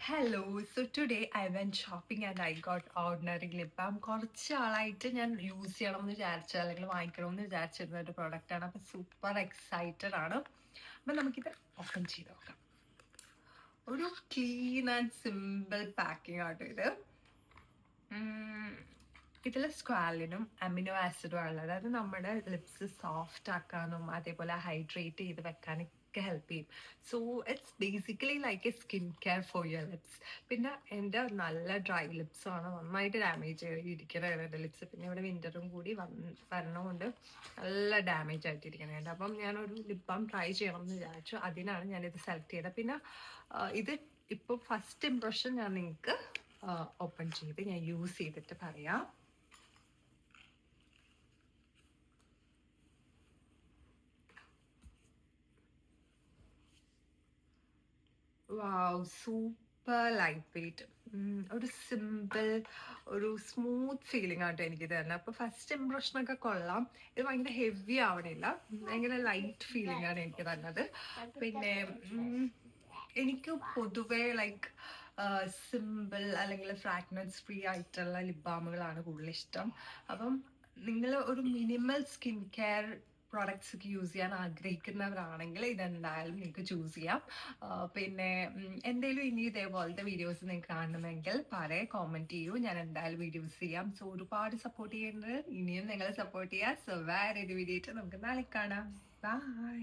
Hello. So today I went shopping and I got ordinary lip balm. കുറച്ച് ആളായിട്ട് ഞാൻ use ചെയ്യണം എന്ന് വിചാരിച്ച അല്ലെങ്കിൽ വാങ്ങിക്കണമെന്ന് വിചാരിച്ചിരുന്ന ഒരു പ്രോഡക്റ്റാണ്. അപ്പം സൂപ്പർ എക്സൈറ്റഡ് ആണ്. അപ്പം നമുക്കിത് ഓപ്പൺ ചെയ്ത് നോക്കാം. ഒരു ക്ലീൻ ആൻഡ് സിമ്പിൾ പാക്കിംഗ് ആട്ടോ ഇത്. ഇതിൽ സ്ക്വാലിനും അമിനോ ആസിഡും ആണ്. അതായത് നമ്മുടെ ലിപ്സ് സോഫ്റ്റ് ആക്കാനും അതേപോലെ ഹൈഡ്രേറ്റ് ചെയ്ത് വെക്കാനൊക്കെ ഹെൽപ്പ് ചെയ്യും. So it's basically like A skin care for your lips. പിന്നെ എൻ്റെ നല്ല ഡ്രൈ ലിപ്സ് ആണ്, നന്നായിട്ട് ഡാമേജ് ഇരിക്കണതാണ് എൻ്റെ ലിപ്സ്. പിന്നെ ഇവിടെ വിൻ്ററും കൂടി വരണമുണ്ട്, നല്ല ഡാമേജ് ആയിട്ടിരിക്കണുണ്ട്. അപ്പം ഞാനൊരു ലിപ് ബാം ട്രൈ ചെയ്യണം എന്ന് വിചാരിച്ചു. അതിനാണ് ഞാനിത് സെലക്ട് ചെയ്തത്. പിന്നെ ഇത് ഇപ്പോൾ ഫസ്റ്റ് ഇംപ്രഷൻ ഞാൻ നിങ്ങൾക്ക് ഓപ്പൺ ചെയ്ത് ഞാൻ യൂസ് ചെയ്തിട്ട് പറയാം. വാവ്, സൂപ്പർ ലൈറ്റ് വെയിറ്റ്, ഒരു സിമ്പിൾ, ഒരു സ്മൂത്ത് ഫീലിംഗ് ആട്ടോ എനിക്ക് തന്നെ. അപ്പോൾ ഫസ്റ്റ് ഇംപ്രഷനൊക്കെ കൊള്ളാം. ഇത് ഭയങ്കര ഹെവി ആവണില്ല, ഭയങ്കര ലൈറ്റ് ഫീലിംഗ് ആണ് എനിക്ക് തന്നത്. പിന്നെ എനിക്ക് പൊതുവേ ലൈക്ക് സിമ്പിൾ അല്ലെങ്കിൽ ഫ്രാഗ്രൻസ് ഫ്രീ ആയിട്ടുള്ള ലിപ് ബാമുകളാണ് കൂടുതൽ ഇഷ്ടം. അപ്പം നിങ്ങൾ ഒരു മിനിമൽ സ്കിൻ കെയർ പ്രോഡക്ട്സ് ഒക്കെ യൂസ് ചെയ്യാൻ ആഗ്രഹിക്കുന്നവരാണെങ്കിൽ ഇതെന്തായാലും നിങ്ങൾക്ക് ചൂസ് ചെയ്യാം. പിന്നെ എന്തെങ്കിലും ഇനി ഇതേപോലത്തെ വീഡിയോസ് നിങ്ങൾക്ക് കാണണമെങ്കിൽ കോമെന്റ് ചെയ്യൂ, ഞാൻ എന്തായാലും വീഡിയോസ് ചെയ്യാം. സോ ഒരുപാട് സപ്പോർട്ട് ചെയ്യുന്നത്, ഇനിയും നിങ്ങൾ സപ്പോർട്ട് ചെയ്യുക. സോ വേറെ ഒരു വീഡിയോ ആയിട്ട് നമുക്ക് നാളെ കാണാം. ബൈ.